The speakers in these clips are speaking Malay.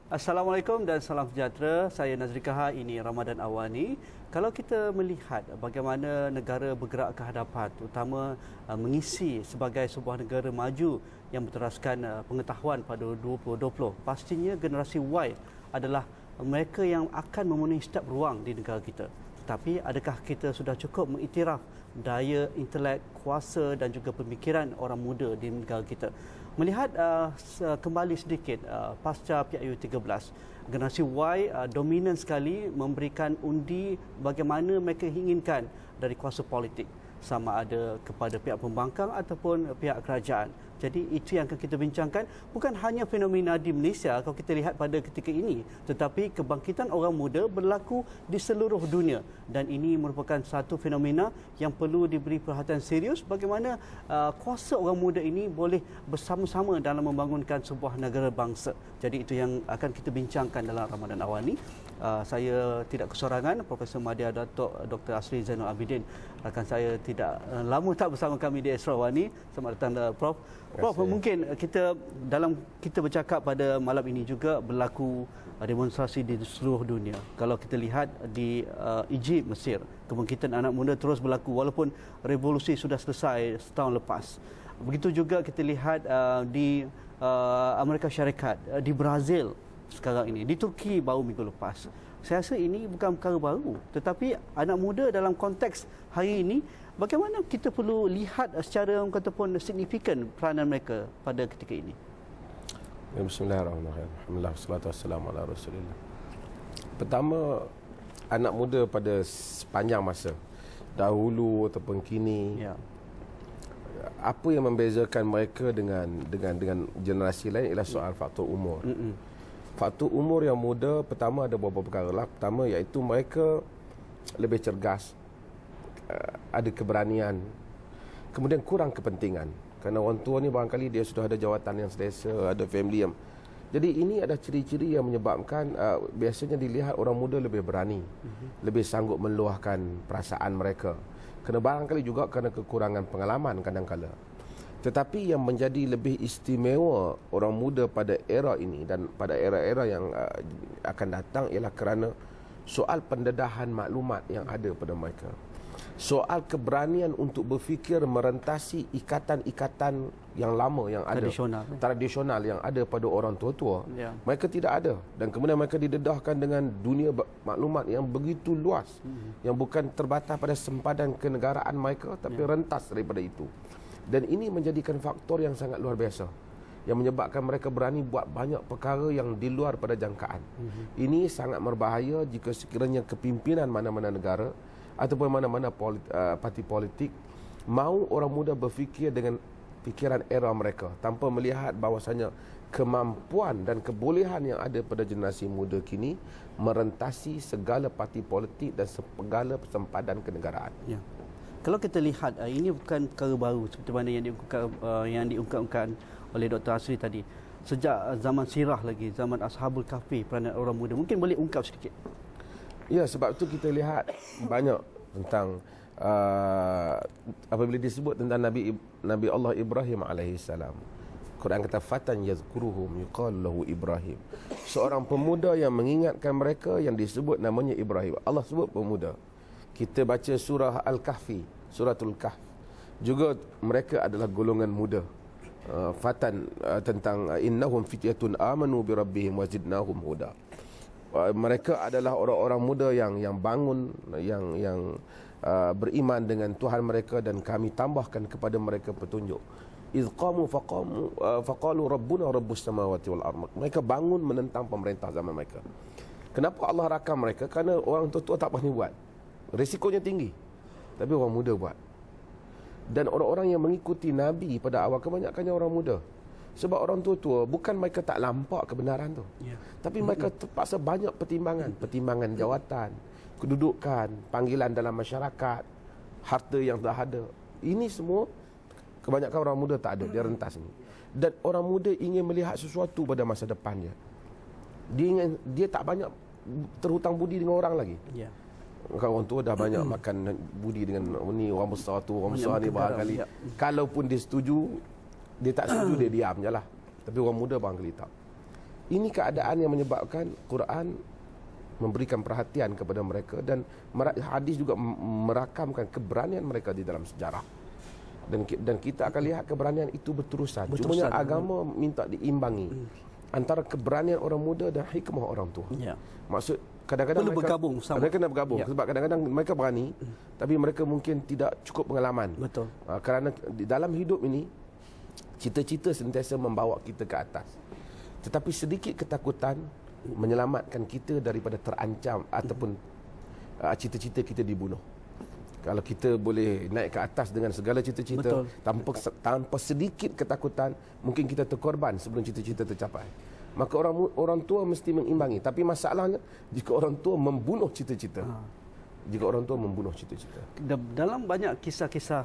Assalamualaikum dan salam sejahtera. Saya Nazri Kahar, ini Ramadan Awani. Kalau kita melihat bagaimana negara bergerak ke hadapan, terutama mengisi sebagai sebuah negara maju yang berteraskan pengetahuan pada 2020, pastinya generasi Y adalah mereka yang akan memenuhi setiap ruang di negara kita. Tetapi adakah kita sudah cukup mengiktiraf daya intelek, kuasa dan juga pemikiran orang muda di negara kita? Melihat kembali sedikit pasca PIU 13, generasi Y dominan sekali memberikan undi bagaimana mereka inginkan dari kuasa politik, sama ada kepada pihak pembangkang ataupun pihak kerajaan. Jadi itu yang akan kita bincangkan, bukan hanya fenomena di Malaysia kalau kita lihat pada ketika ini, tetapi kebangkitan orang muda berlaku di seluruh dunia, dan ini merupakan satu fenomena yang perlu diberi perhatian serius bagaimana kuasa orang muda ini boleh bersama-sama dalam membangunkan sebuah negara bangsa. Jadi itu yang akan kita bincangkan dalam Ramadan Awani. Saya tidak kesorangan, Profesor Madya Datuk Dr. Asri Zainul Abidin, rakan saya tidak lama tak bersama kami di Astro Awani. Selamat datang Prof. Prof, mungkin kita bercakap pada malam ini juga berlaku demonstrasi di seluruh dunia. Kalau kita lihat di Egypt, Mesir, kebangkitan anak muda terus berlaku walaupun revolusi sudah selesai setahun lepas. Begitu juga kita lihat di Amerika Syarikat, di Brazil sekarang ini, di Turki baru minggu lepas. Saya rasa ini bukan perkara baru, tetapi anak muda dalam konteks hari ini, bagaimana kita perlu lihat secara orang kata pun signifikan peranan mereka pada ketika ini. Bismillahirrahmanirrahim. Alhamdulillah, wassalatu wassalamu ala Rasulillah. Pertama, anak muda pada sepanjang masa, dahulu ataupun kini, apa yang membezakan mereka dengan generasi lain ialah soal faktor umur. Faktor umur yang muda, pertama ada beberapa perkara lah. Pertama iaitu mereka lebih cergas, ada keberanian, kemudian kurang kepentingan. Kerana orang tua ni barangkali dia sudah ada jawatan yang selesa, ada family yang... Jadi ini ada ciri-ciri yang menyebabkan biasanya dilihat orang muda lebih berani, lebih sanggup meluahkan perasaan mereka. Kerana barangkali juga kerana kekurangan pengalaman kadang-kala. Tetapi yang menjadi lebih istimewa orang muda pada era ini dan pada era-era yang akan datang ialah kerana soal pendedahan maklumat yang ada pada mereka. Soal keberanian untuk berfikir merentasi ikatan-ikatan yang lama yang ada, tradisional yang ada pada orang tua-tua. Mereka tidak ada, dan kemudian mereka didedahkan dengan dunia maklumat yang begitu luas, yang bukan terbatas pada sempadan kenegaraan mereka, tapi rentas daripada itu. Dan ini menjadikan faktor yang sangat luar biasa, yang menyebabkan mereka berani buat banyak perkara yang di luar pada jangkaan. Ini sangat berbahaya jika sekiranya kepimpinan mana-mana negara ataupun mana-mana parti politik mahu orang muda berfikir dengan fikiran era mereka, tanpa melihat bahawasanya kemampuan dan kebolehan yang ada pada generasi muda kini merentasi segala parti politik dan segala sempadan kenegaraan. Kalau kita lihat, ini bukan perkara baru seperti mana yang diungkapkan oleh Dr. Asri tadi. Sejak zaman sirah lagi, zaman Ashabul Kahfi, peranan orang muda. Mungkin boleh ungkap sedikit. Ya, sebab itu kita lihat banyak tentang apabila disebut tentang Nabi Allah Ibrahim alaihissalam. Quran kata fatan yazkuruhum yuqalu lahu Ibrahim. Seorang pemuda yang mengingatkan mereka yang disebut namanya Ibrahim. Allah sebut pemuda. Kita baca surah Al-Kahfi, suratul Kahf. Juga mereka adalah golongan muda. Fatan tentang innahum fityatun amanu bi rabbihim wazidnahum huda. Mereka adalah orang-orang muda yang bangun, yang beriman dengan Tuhan mereka, dan kami tambahkan kepada mereka petunjuk. Iz qamu faqalu rabbuna rabbus samawati wal ardh. Mereka bangun menentang pemerintah zaman mereka. Kenapa Allah rakam mereka? Kerana orang tua tak pandai buat. Risikonya tinggi, tapi orang muda buat. Dan orang-orang yang mengikuti Nabi pada awal kebanyakannya orang muda. Sebab orang tua-tua bukan mereka tak nampak kebenaran tu, tapi mereka terpaksa banyak pertimbangan jawatan, kedudukan, panggilan dalam masyarakat, harta yang dah ada. Ini semua kebanyakan orang muda tak ada, dia rentas ni. Dan orang muda ingin melihat sesuatu pada masa depannya. Dia tak banyak terhutang budi dengan orang lagi. Kan orang tua dah banyak makan budi dengan ni orang besar tu, orang besar ni barangkali. Kalaupun dia setuju, dia tak setuju, dia diam je lah. Tapi orang muda barangkali tak. Ini keadaan yang menyebabkan Quran memberikan perhatian kepada mereka, dan hadis juga merakamkan keberanian mereka di dalam sejarah. Dan kita akan lihat keberanian itu berterusan. Cuma agama minta diimbangi antara keberanian orang muda dan hikmah orang tua. Ya. Maksud kadang-kadang perlu mereka bergabung sama. Mereka kena bergabung, sebab kadang-kadang mereka berani tapi mereka mungkin tidak cukup pengalaman. Betul. Kerana di dalam hidup ini cita-cita sentiasa membawa kita ke atas. Tetapi sedikit ketakutan menyelamatkan kita daripada terancam ataupun cita-cita kita dibunuh. Kalau kita boleh naik ke atas dengan segala cita-cita tanpa sedikit ketakutan, mungkin kita terkorban sebelum cita-cita tercapai. Maka orang tua mesti mengimbangi. Tapi masalahnya jika orang tua membunuh cita-cita. Jika orang tua membunuh cita-cita. Dalam banyak kisah-kisah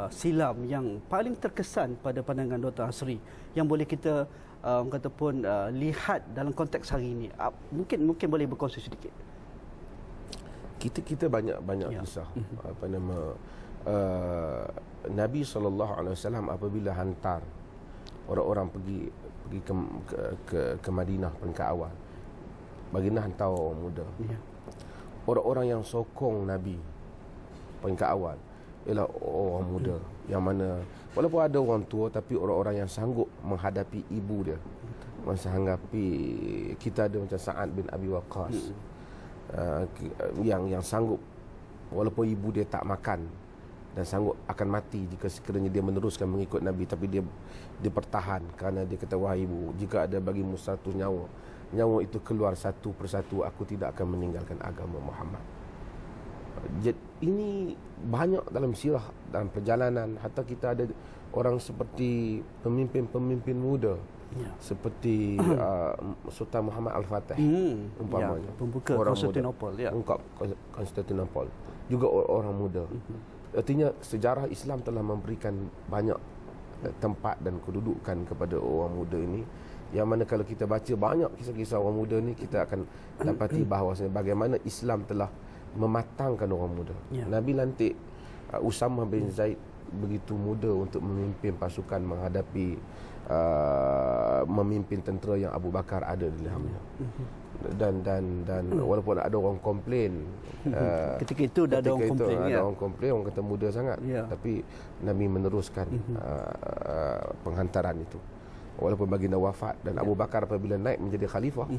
silam yang paling terkesan pada pandangan Dr. Hasri yang boleh kita kata pun lihat dalam konteks hari ini, mungkin boleh berkongsi sedikit. Kita banyak kisah apa nama Nabi SAW apabila hantar orang-orang pergi ke Madinah peringkat awal, baginda hantar orang muda. Orang-orang yang sokong Nabi peringkat awal ialah orang muda yang mana walaupun ada orang tua, tapi orang-orang yang sanggup menghadapi ibu dia, menghadapi, kita ada macam Sa'ad bin Abi Waqqas, yang sanggup walaupun ibu dia tak makan dan sanggup akan mati jika sekiranya dia meneruskan mengikut Nabi, tapi dia bertahan kerana dia kata, wahai ibu, jika ada bagimu 100 nyawa itu keluar satu persatu, aku tidak akan meninggalkan agama Muhammad. Jadi ini banyak dalam sirah, dalam perjalanan. Hatta kita ada orang seperti pemimpin-pemimpin muda, seperti Sultan Muhammad Al-Fatih umpamanya, pembuka Konstantinopel, Konstantinopel juga orang muda. Artinya sejarah Islam telah memberikan banyak tempat dan kedudukan kepada orang muda ini, yang mana kalau kita baca banyak kisah-kisah orang muda ni, kita akan dapati bahawasanya bagaimana Islam telah mematangkan orang muda. Nabi lantik Usamah bin Zaid begitu muda untuk memimpin pasukan menghadapi memimpin tentera yang Abu Bakar ada di dalamnya. Dan walaupun ada orang komplain ketika itu ada orang komplain, orang kata muda sangat, tapi Nabi meneruskan penghantaran itu walaupun baginda wafat. Dan Abu Bakar apabila naik menjadi khalifah,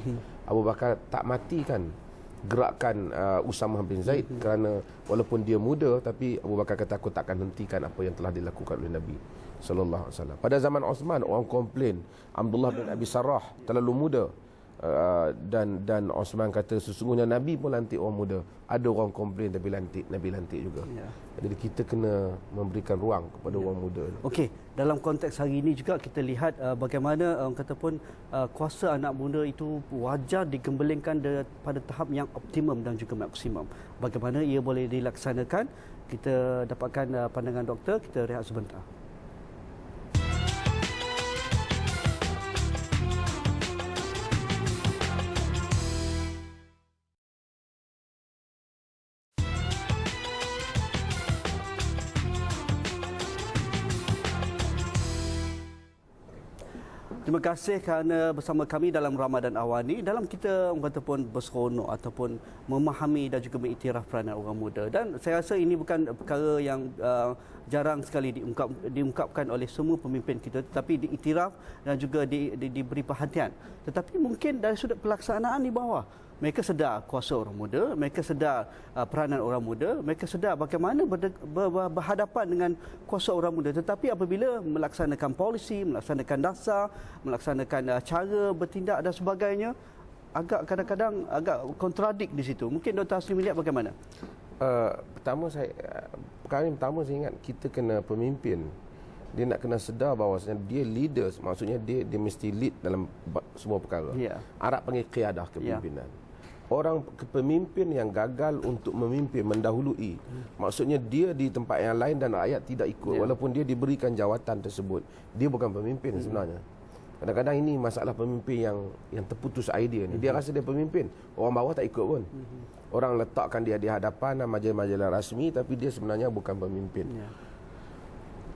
Abu Bakar tak matikan gerakan Usamah bin Zaid, kerana walaupun dia muda, tapi Abu Bakar kata, aku takkan hentikan apa yang telah dilakukan oleh Nabi sallallahu alaihi wasallam. Pada zaman Osman, orang komplain Abdullah bin Abi Sarrah terlalu muda, dan Osman kata sesungguhnya Nabi pun lantik orang muda. Ada orang komplain tapi Nabi lantik juga. Jadi kita kena memberikan ruang kepada orang muda. Okey, dalam konteks hari ini juga kita lihat bagaimana orang kata pun kuasa anak muda itu wajar digembelengkan pada tahap yang optimum dan juga maksimum. Bagaimana ia boleh dilaksanakan, kita dapatkan pandangan doktor. Kita rehat sebentar. Terima kasih kerana bersama kami dalam Ramadan Awani, dalam kita orang kata pun berseronok ataupun memahami dan juga mengiktiraf peranan orang muda. Dan saya rasa ini bukan perkara yang jarang sekali diungkapkan oleh semua pemimpin kita, tetapi diiktiraf dan juga diberi perhatian. Tetapi mungkin dari sudut pelaksanaan di bawah, mereka sedar kuasa orang muda, mereka sedar peranan orang muda, mereka sedar bagaimana berhadapan dengan kuasa orang muda. Tetapi apabila melaksanakan polisi, melaksanakan dasar, melaksanakan cara bertindak dan sebagainya, agak kadang-kadang agak kontradik di situ. Mungkin Dr. Hasri melihat bagaimana? Pertama saya ingat kita kena pemimpin. Dia nak kena sedar bahawasanya dia leader, maksudnya dia mesti lead dalam semua perkara. Arab panggil qiyadah, kepimpinan. Orang kepemimpin yang gagal untuk memimpin, mendahului, maksudnya dia di tempat yang lain dan rakyat tidak ikut, walaupun dia diberikan jawatan tersebut, dia bukan pemimpin sebenarnya. Kadang-kadang ini masalah pemimpin yang terputus idea ni. Dia rasa dia pemimpin, orang bawah tak ikut pun. Orang letakkan dia di hadapan majalah-majalah rasmi, tapi dia sebenarnya bukan pemimpin.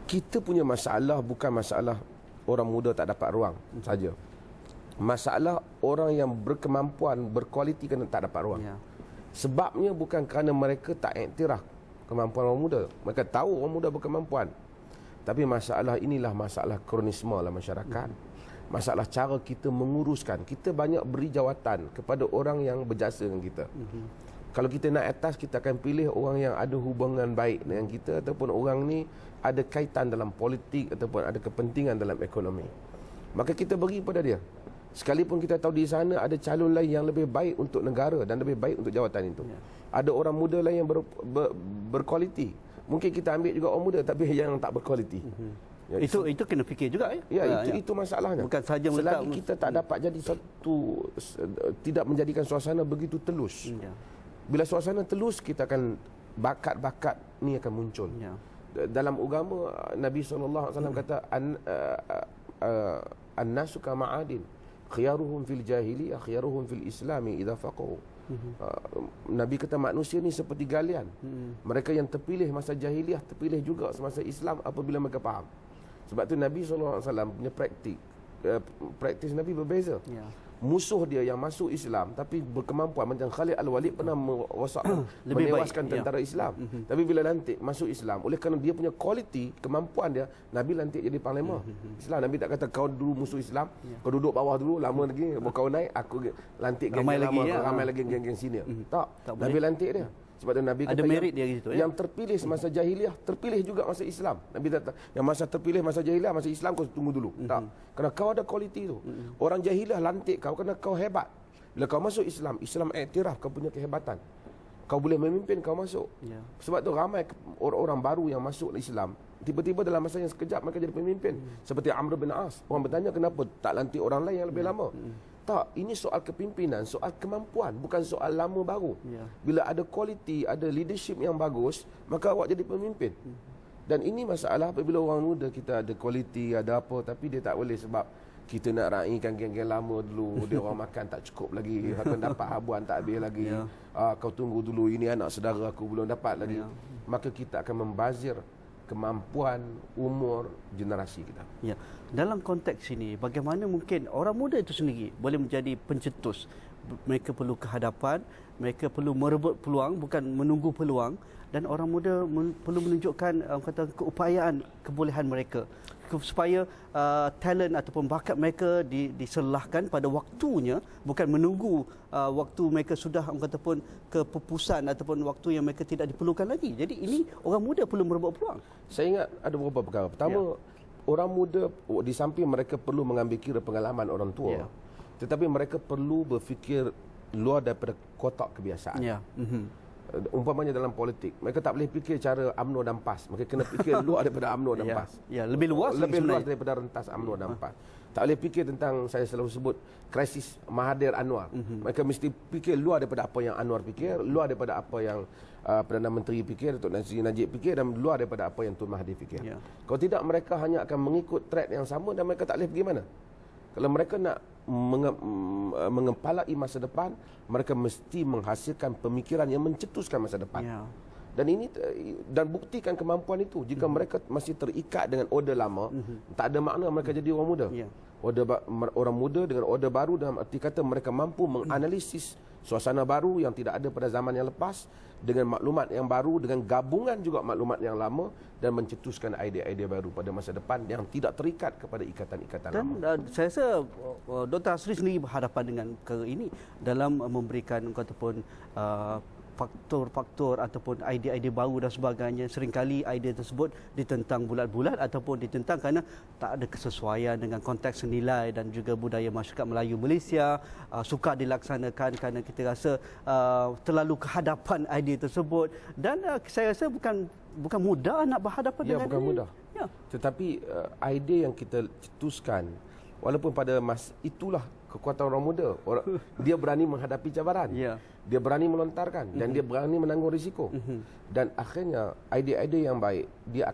Kita punya masalah bukan masalah orang muda tak dapat ruang saja. Masalah orang yang berkemampuan, berkualiti kena tak dapat ruang. Ya. Sebabnya bukan kerana mereka tak iktiraf kemampuan orang muda. Mereka tahu orang muda berkemampuan. Tapi masalah inilah masalah kronisme lah masyarakat. Masalah cara kita menguruskan. Kita banyak beri jawatan kepada orang yang berjasa dengan kita. Kalau kita nak atas, kita akan pilih orang yang ada hubungan baik dengan kita, ataupun orang ni ada kaitan dalam politik ataupun ada kepentingan dalam ekonomi. Maka kita beri pada dia. Sekalipun kita tahu di sana ada calon lain yang lebih baik untuk negara dan lebih baik untuk jawatan itu. Ya. Ada orang muda lain yang berkualiti. Mungkin kita ambil juga orang muda tapi yang tak berkualiti. Ya, itu kena fikir juga ya. Itu masalahnya. Bukan saja selagi kita tak dapat jadi satu, tidak menjadikan suasana begitu telus. Ya. Bila suasana telus, kita akan bakat-bakat ni akan muncul. Ya. Dalam agama Nabi SAW kata an-nasu kama'adin. Khiyaruhum fil jahiliyah, khiyaruhum fil islami idza faqahu. Nabi kata manusia ni seperti galian. Mereka yang terpilih masa jahiliyah, terpilih juga semasa Islam apabila mereka faham. Sebab tu Nabi SAW punya praktis Nabi berbeza. Ya. Musuh dia yang masuk Islam tapi berkemampuan, macam Khalid Al-Walid pernah menewaskan tentara Islam. Tapi bila lantik masuk Islam, oleh kerana dia punya kualiti, kemampuan dia, Nabi lantik jadi panglima Islam. Nabi tak kata kau dulu musuh Islam, kau duduk bawah dulu, lama lagi kau naik, aku lantik geng-geng lama, ramai lagi geng-geng senior. Tak Nabi lantik dia. Sebab tu Nabi kata ada merit dia gitu, yang terpilih semasa jahiliah, terpilih juga masa Islam. Nabi kata yang masa terpilih masa jahiliah, masa Islam kau tunggu dulu. Tak. Kerana kau ada kualiti tu. Orang jahiliah lantik kau kerana kau hebat. Bila kau masuk Islam, Islam iktiraf kau punya kehebatan. Kau boleh memimpin, kau masuk. Ya. Sebab tu ramai orang-orang baru yang masuk Islam, tiba-tiba dalam masa yang sekejap mereka jadi pemimpin. Seperti Amr bin As. Orang bertanya kenapa tak lantik orang lain yang lebih lama. Tak, ini soal kepimpinan, soal kemampuan, bukan soal lama baru. Ya. Bila ada kualiti, ada leadership yang bagus, maka awak jadi pemimpin. Dan ini masalah apabila orang muda kita ada kualiti, ada apa, tapi dia tak boleh sebab kita nak raikan geng-geng lama dulu, dia orang makan tak cukup lagi, akan dapat habuan tak habis lagi. Ya. Kau tunggu dulu, ini anak saudara aku belum dapat lagi. Ya. Maka kita akan membazir kemampuan, umur generasi kita. Ya. Dalam konteks ini, bagaimana mungkin orang muda itu sendiri boleh menjadi pencetus? Mereka perlu kehadapan, mereka perlu merebut peluang, bukan menunggu peluang, dan orang muda perlu menunjukkan kata keupayaan, kebolehan mereka supaya talent ataupun bakat mereka diserlahkan pada waktunya, bukan menunggu waktu mereka sudah ataupun kepupusan ataupun waktu yang mereka tidak diperlukan lagi. Jadi ini orang muda perlu merebut peluang. Saya ingat ada beberapa perkara. Pertama, orang muda di samping mereka perlu mengambil kira pengalaman orang tua, tetapi mereka perlu berfikir luar daripada kotak kebiasaan. Umpamanya dalam politik, mereka tak boleh fikir cara UMNO dan PAS. Mereka kena fikir luar daripada UMNO dan PAS. Lebih luas daripada rentas UMNO dan PAS. Tak boleh fikir tentang, saya selalu sebut, krisis Mahathir Anwar. Mereka mesti fikir luar daripada apa yang Anwar fikir, luar daripada apa yang Perdana Menteri fikir, Datuk Najib fikir, dan luar daripada apa yang Tun Mahathir fikir. Kalau tidak, mereka hanya akan mengikut track yang sama dan mereka tak boleh pergi mana. Kalau mereka nak mengepalai masa depan, mereka mesti menghasilkan pemikiran yang mencetuskan masa depan. Dan ini buktikan kemampuan itu. Jika mereka masih terikat dengan order lama, tak ada makna mereka jadi orang muda. Orang muda dengan order baru, dalam arti kata mereka mampu menganalisis suasana baru yang tidak ada pada zaman yang lepas, dengan maklumat yang baru, dengan gabungan juga maklumat yang lama, dan mencetuskan idea-idea baru pada masa depan yang tidak terikat kepada ikatan-ikatan lama. Dan saya rasa Dr. Hasri sendiri berhadapan dengan perkara ini dalam memberikan ataupun faktor-faktor ataupun idea-idea baru dan sebagainya. Seringkali idea tersebut ditentang bulat-bulat ataupun ditentang kerana tak ada kesesuaian dengan konteks nilai dan juga budaya masyarakat Melayu Malaysia, sukar dilaksanakan kerana kita rasa terlalu kehadapan idea tersebut, dan saya rasa bukan mudah nak berhadapan dengan bukan mudah. Tetapi idea yang kita cetuskan, walaupun pada itulah kekuatan orang muda. Dia berani menghadapi cabaran. Dia berani melontarkan dan dia berani menanggung risiko. Dan akhirnya idea-idea yang baik dia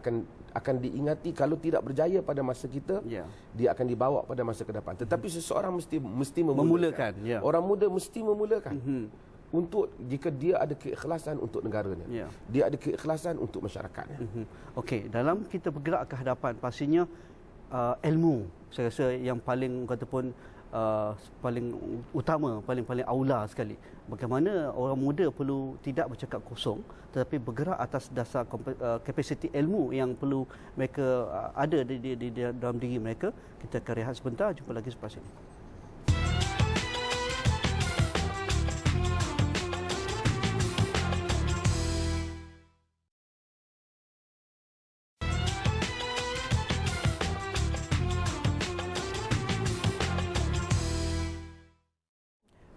akan diingati. Kalau tidak berjaya pada masa kita, dia akan dibawa pada masa ke depan. Tetapi seseorang mesti memulakan. Orang muda mesti memulakan. Untuk jika dia ada keikhlasan untuk negaranya, dia ada keikhlasan untuk masyarakatnya. Okey, dalam kita bergerak ke hadapan, pastinya ilmu saya rasa yang paling ataupun paling utama, paling aula sekali. Bagaimana orang muda perlu tidak bercakap kosong tetapi bergerak atas dasar kapasiti ilmu yang perlu mereka ada di dalam diri mereka. Kita akan rehat sebentar, jumpa lagi selepas ini.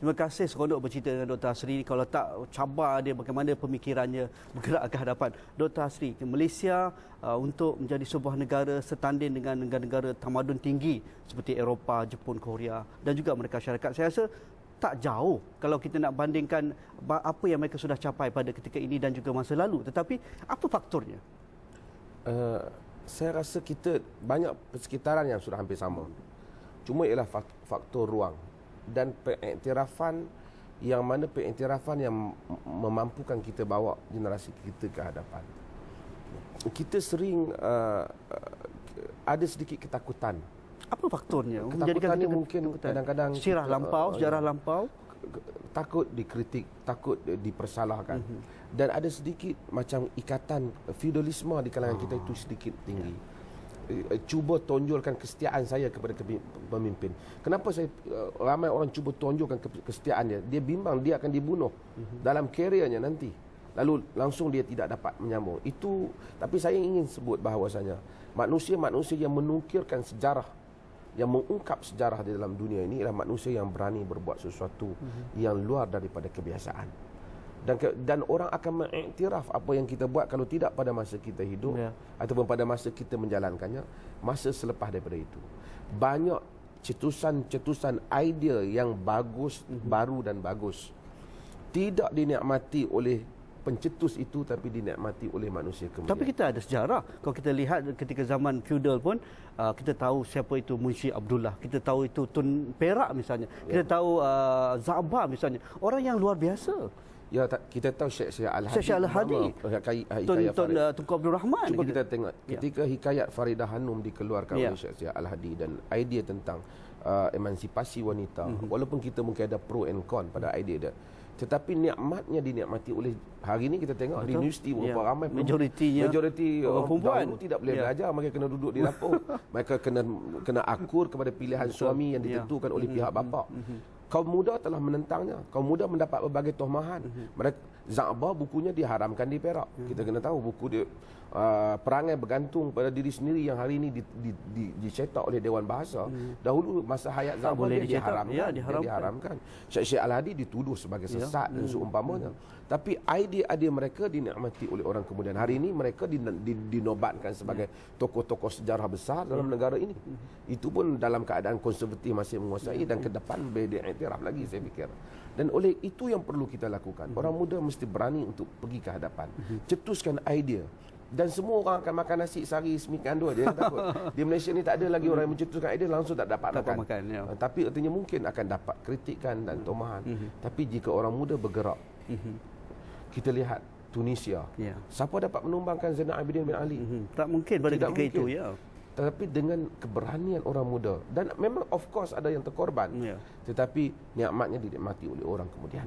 Terima kasih, seronok bercerita dengan Dr. Hasri. Kalau tak cabar dia bagaimana pemikirannya bergerak ke hadapan. Dr. Hasri, Malaysia untuk menjadi sebuah negara setanding dengan negara-negara tamadun tinggi seperti Eropah, Jepun, Korea dan juga Amerika Syarikat, saya rasa tak jauh kalau kita nak bandingkan apa yang mereka sudah capai pada ketika ini dan juga masa lalu. Tetapi apa faktornya? Saya rasa kita banyak persekitaran yang sudah hampir sama. Cuma ialah faktor ruang dan pengiktirafan yang memampukan kita bawa generasi kita ke hadapan. Kita sering ada sedikit ketakutan. Apa faktornya? Ketakutan ini mungkin kadang-kadang sejarah lampau, takut dikritik, takut dipersalahkan. Dan ada sedikit macam ikatan feudalisme di kalangan kita itu sedikit tinggi. Cuba tonjolkan kesetiaan saya kepada pemimpin. Kenapa ramai orang cuba tonjolkan kesetiaannya? Dia bimbang dia akan dibunuh dalam kerjanya nanti. Lalu langsung dia tidak dapat menyambung. Tapi saya ingin sebut bahawasanya manusia-manusia yang menukirkan sejarah, yang mengungkap sejarah di dalam dunia ini adalah manusia yang berani berbuat sesuatu yang luar daripada kebiasaan. Dan orang akan mengiktiraf apa yang kita buat kalau tidak pada masa kita hidup ataupun pada masa kita menjalankannya, masa selepas daripada itu. Banyak cetusan-cetusan idea yang bagus, baru dan bagus tidak dinikmati oleh pencetus itu tapi dinikmati oleh manusia kemudian. Tapi kita ada sejarah. Kalau kita lihat ketika zaman feudal pun kita tahu siapa itu Munshi Abdullah, kita tahu itu Tun Perak misalnya, kita tahu Za'bar misalnya, orang yang luar biasa. Ya, kita tahu Syekh Al-Hadi, Tunku Abdul Rahman. Cuba kita tengok ketika Hikayat Faridah Hanum dikeluarkan oleh Syekh Al-Hadi dan idea tentang emansipasi wanita, walaupun kita mungkin ada pro and con pada idea dia, tetapi nikmatnya dinikmati oleh hari ini kita tengok di universiti berapa ramai majoriti perempuan tidak boleh belajar, mereka kena duduk di dapur, mereka kena akur kepada pilihan suami yang ditentukan oleh pihak bapa. Kaum muda telah menentangnya. Kaum muda mendapat berbagai tohmahan. Za'bar bukunya diharamkan di Perak. Kita kena tahu buku dia perangai bergantung pada diri sendiri yang hari ini dicetak oleh Dewan Bahasa. Dahulu masa hayat Za'bar dia diharamkan. Syekh Al-Hadi dituduh sebagai sesat dan seumpamanya. Tapi idea-idea mereka dinikmati oleh orang kemudian. Hari ini mereka dinobatkan sebagai tokoh-tokoh sejarah besar dalam negara ini. Itu pun dalam keadaan konservatif masih menguasai dan ke depan beriktiraf lagi saya fikir. Dan oleh itu yang perlu kita lakukan. Orang muda mesti berani untuk pergi ke hadapan. Cetuskan idea. Dan semua orang akan makan nasi sehari semikan dua. Dia takut. Di Malaysia ni tak ada lagi orang yang mencetuskan idea langsung tak dapat makan. Tapi artinya mungkin akan dapat kritikan dan tomahan. Tapi jika orang muda bergerak, kita lihat Tunisia. Siapa dapat menumbangkan Zainal Abidin bin Ali? Tak mungkin pada ketika itu. Tetapi dengan keberanian orang muda. Dan memang of course ada yang terkorban. Tetapi nikmatnya dinikmati oleh orang kemudian.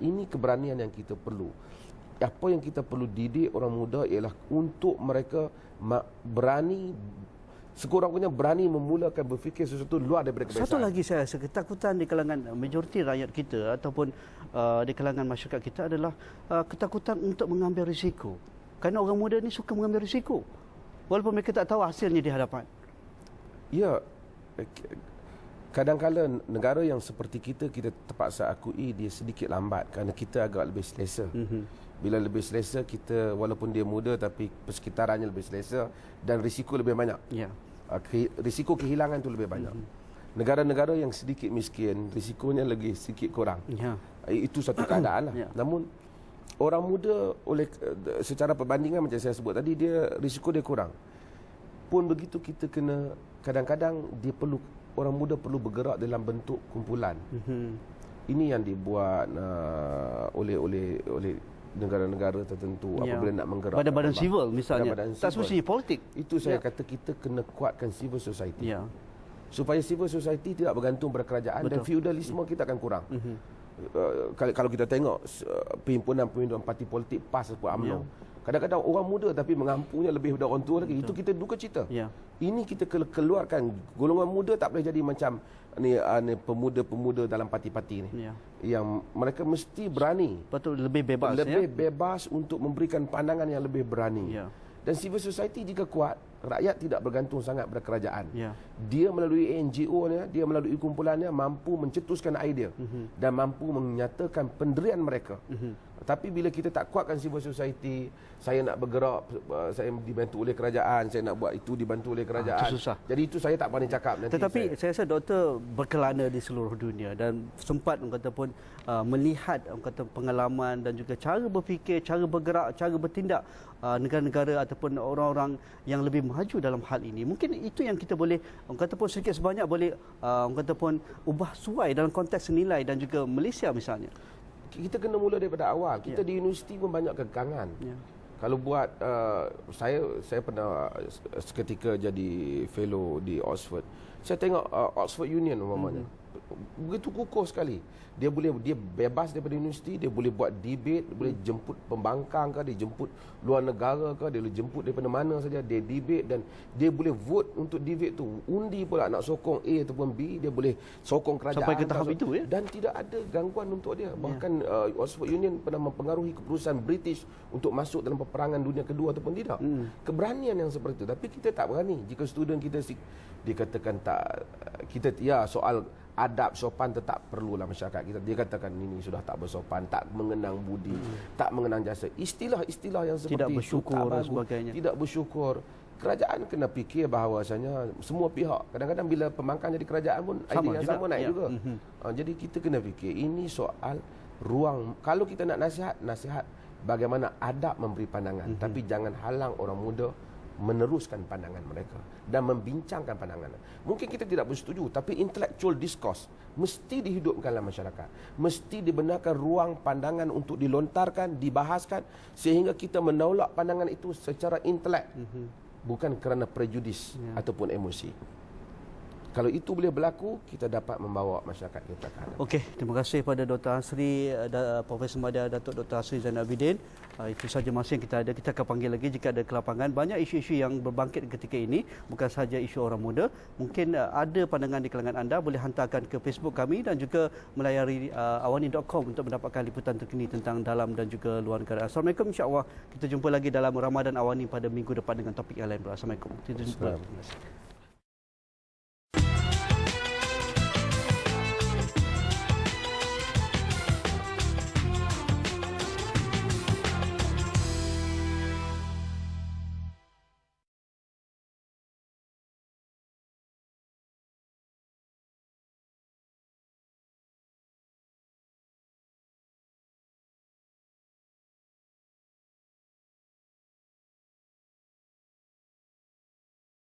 Ini keberanian yang kita perlu. Apa yang kita perlu didik orang muda ialah untuk mereka berani, sekurang-kurangnya berani memulakan berfikir sesuatu luar daripada kebiasaan. Satu lagi saya rasa ketakutan di kalangan majoriti rakyat kita ataupun di kalangan masyarakat kita adalah ketakutan untuk mengambil risiko. Kerana orang muda ni suka mengambil risiko walaupun mereka tak tahu hasilnya di hadapan. Ya, kadang-kala negara yang seperti kita terpaksa akui dia sedikit lambat kerana kita agak lebih selesa. Bila lebih selesa, kita walaupun dia muda tapi persekitarannya lebih selesa dan risiko lebih banyak. Risiko kehilangan tu lebih banyak. Negara-negara yang sedikit miskin, risikonya lagi sedikit kurang. Itu satu keadaan lah. Namun orang muda oleh secara perbandingan macam saya sebut tadi, risiko dia kurang. Pun begitu kita kena, kadang-kadang orang muda perlu bergerak dalam bentuk kumpulan. Ini yang dibuat oleh negara-negara tertentu apabila nak menggerak badan-badan civil misalnya. Tak semestinya politik. Itu saya kata kita kena kuatkan civil society. supaya civil society tidak bergantung pada kerajaan. Betul. Dan feudalisme kita akan kurang. Kalau kita tengok perhimpunan parti politik PAS ataupun UMNO, kadang-kadang orang muda tapi mengampunya lebih daripada orang tua lagi. Itu kita duka cita. Ini kita keluarkan golongan muda, tak boleh jadi macam ni pemuda-pemuda dalam parti-parti ni. Yang mereka mesti berani. Betul, lebih bebas. Lebih bebas untuk memberikan pandangan yang lebih berani. Dan civil society jika kuat, rakyat tidak bergantung sangat pada kerajaan. Dia melalui NGO-nya, dia melalui kumpulannya mampu mencetuskan idea dan mampu menyatakan pendirian mereka. Tapi bila kita tak kuatkan civil society, saya nak bergerak, saya dibantu oleh kerajaan, saya nak buat itu dibantu oleh kerajaan. Itu susah. Jadi itu saya tak berani cakap nanti. Tetapi saya rasa doktor berkelana di seluruh dunia dan sempat orang kata pun melihat orang kata pengalaman dan juga cara berfikir, cara bergerak, cara bertindak negara-negara ataupun orang-orang yang lebih maju dalam hal ini. Mungkin itu yang kita boleh orang kata pun sedikit sebanyak boleh orang kata pun ubah suai dalam konteks nilai dan juga Malaysia misalnya. Kita kena mula daripada awal. Kita di universiti pun banyak kekangan. Kalau buat saya pernah seketika jadi fellow di Oxford. Saya tengok Oxford Union umpamanya. Begitu kukuh sekali. Dia bebas daripada universiti, dia boleh buat debate, dia boleh jemput pembangkang ke, dia jemput luar negara ke, dia boleh jemput daripada mana saja, dia debate dan dia boleh vote untuk debate tu. Undi pula nak sokong A ataupun B, dia boleh sokong kerajaan sampai ke tahap itu dan tidak ada gangguan untuk dia. Bahkan Oxford Union pernah mempengaruhi keputusan British untuk masuk dalam peperangan dunia kedua ataupun tidak. Keberanian yang seperti itu. Tapi kita tak berani. Jika student kita dikatakan tak, kita soal adab sopan tetap perlulah masyarakat kita. Dia katakan ini sudah tak bersopan, tak mengenang budi, tak mengenang jasa. Istilah-istilah yang seperti tidak bersyukur dan sebagainya. Tidak bersyukur. Kerajaan kena fikir bahawasanya semua pihak. Kadang-kadang bila pembangkang jadi kerajaan pun idea yang sama naik juga. Jadi kita kena fikir ini soal ruang. Kalau kita nak nasihat bagaimana adab memberi pandangan, tapi jangan halang orang muda meneruskan pandangan mereka dan membincangkan pandangan. Mungkin kita tidak bersetuju, tapi intellectual discourse mesti dihidupkan dalam masyarakat. Mesti dibenarkan ruang pandangan untuk dilontarkan, dibahaskan sehingga kita menolak pandangan itu secara intelek, bukan kerana prejudis ataupun emosi. Kalau itu boleh berlaku, kita dapat membawa masyarakat kita ke hadapan. Okey, terima kasih kepada Dr. Hasri, Profesor Madya Datuk Dr. Hasri Zainal Abidin. Itu saja masa yang kita ada. Kita akan panggil lagi jika ada kelapangan. Banyak isu-isu yang berbangkit ketika ini, bukan sahaja isu orang muda. Mungkin ada pandangan di kalangan anda, boleh hantarkan ke Facebook kami dan juga melayari awani.com untuk mendapatkan liputan terkini tentang dalam dan juga luar negara. Assalamualaikum, insya-Allah kita jumpa lagi dalam Ramadan Awani pada minggu depan dengan topik yang lain. Assalamualaikum. Kita jumpa.